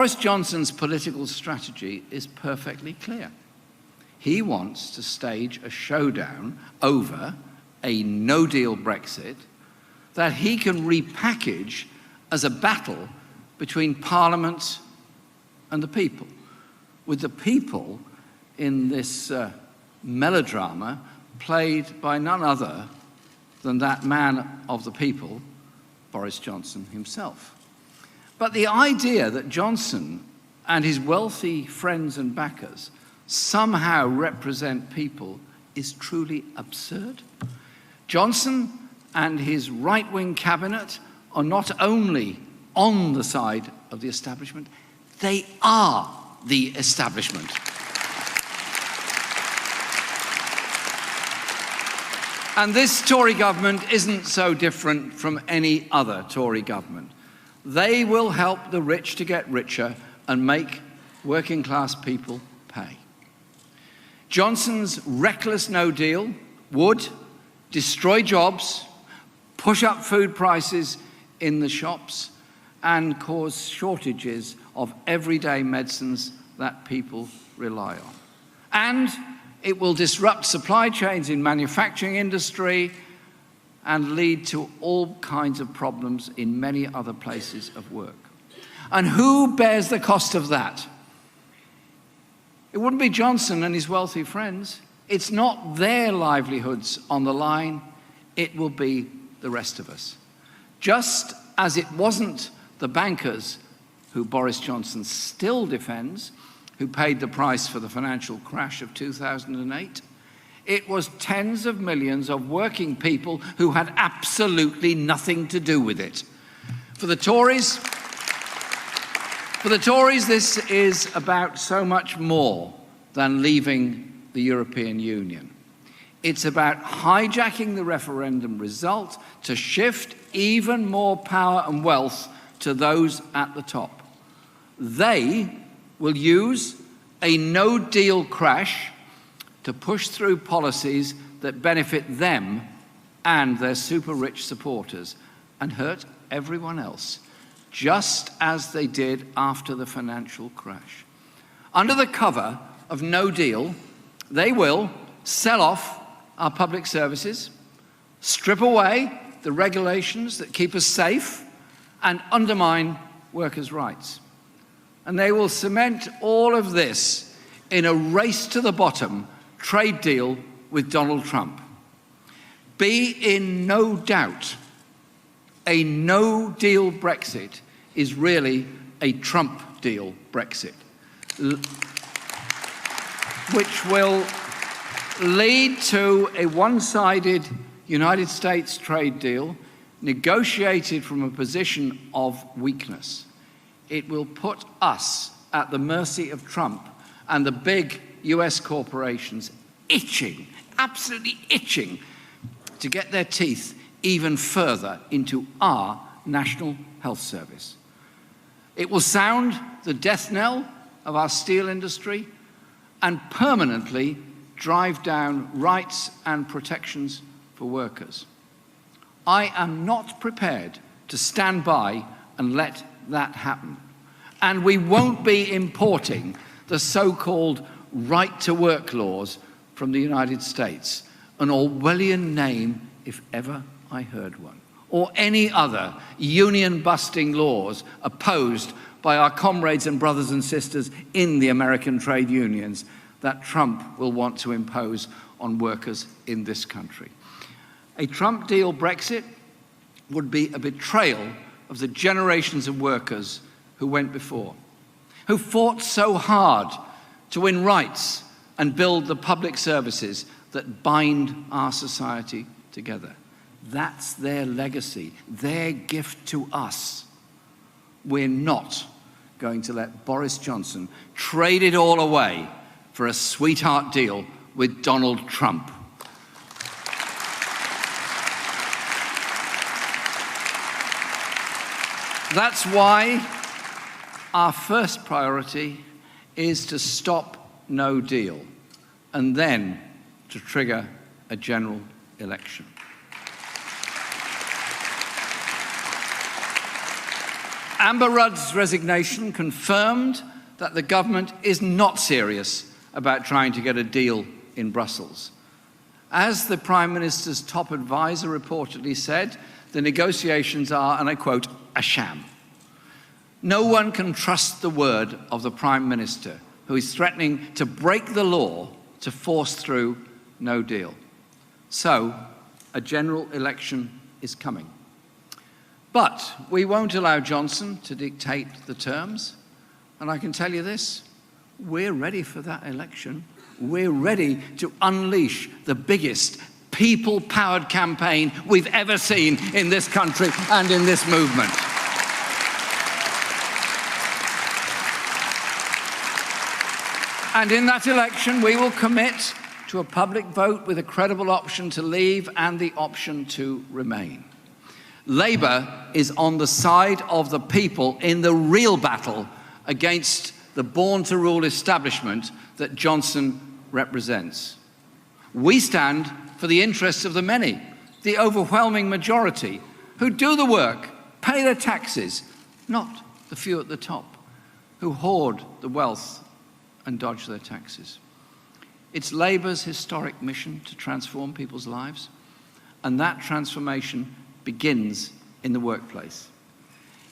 Boris Johnson's political strategy is perfectly clear. He wants to stage a showdown over a no-deal Brexit that he can repackage as a battle between Parliament and the people, with the people in this melodrama played by none other than that man of the people, Boris Johnson himself. But the idea that Johnson and his wealthy friends and backers somehow represent people is truly absurd. Johnson and his right-wing cabinet are not only on the side of the establishment, they are the establishment. And this Tory government isn't so different from any other Tory government. They will help the rich to get richer and make working-class people pay. Johnson's reckless no deal would destroy jobs, push up food prices in the shops, and cause shortages of everyday medicines that people rely on. And it will disrupt supply chains in manufacturing industry and lead to all kinds of problems in many other places of work. And who bears the cost of that? It wouldn't be Johnson and his wealthy friends. It's not their livelihoods on the line. It will be the rest of us. Just as it wasn't the bankers, who Boris Johnson still defends, who paid the price for the financial crash of 2008, it was tens of millions of working people who had absolutely nothing to do with it. For the Tories, this is about so much more than leaving the European Union. It's about hijacking the referendum result to shift even more power and wealth to those at the top. They will use a no-deal crash to push through policies that benefit them and their super-rich supporters and hurt everyone else, just as they did after the financial crash. Under the cover of no deal, they will sell off our public services, strip away the regulations that keep us safe, and undermine workers' rights. And they will cement all of this in a race-to-the-bottom trade deal with Donald Trump. Be in no doubt, a no-deal Brexit is really a Trump deal Brexit, which will lead to a one-sided United States trade deal negotiated from a position of weakness. It will put us at the mercy of Trump and the big US corporations itching, absolutely itching, to get their teeth even further into our National Health Service. It will sound the death knell of our steel industry and permanently drive down rights and protections for workers. I am not prepared to stand by and let that happen. And we won't be importing the so-called right-to-work laws from the United States, an Orwellian name if ever I heard one, or any other union-busting laws opposed by our comrades and brothers and sisters in the American trade unions that Trump will want to impose on workers in this country. A Trump deal Brexit would be a betrayal of the generations of workers who went before, who fought so hard to win rights and build the public services that bind our society together. That's their legacy, their gift to us. We're not going to let Boris Johnson trade it all away for a sweetheart deal with Donald Trump. That's why our first priority is to stop no deal and then to trigger a general election. Amber Rudd's resignation confirmed that the government is not serious about trying to get a deal in Brussels. As the Prime Minister's top advisor reportedly said, the negotiations are, and I quote, a sham. No one can trust the word of the Prime Minister, who is threatening to break the law to force through no deal. So, a general election is coming. But we won't allow Johnson to dictate the terms. And I can tell you this, we're ready for that election. We're ready to unleash the biggest people-powered campaign we've ever seen in this country and in this movement. And in that election, we will commit to a public vote with a credible option to leave and the option to remain. Labour is on the side of the people in the real battle against the born-to-rule establishment that Johnson represents. We stand for the interests of the many, the overwhelming majority, who do the work, pay their taxes, not the few at the top, who hoard the wealth and dodge their taxes. It's Labour's historic mission to transform people's lives, and that transformation begins in the workplace.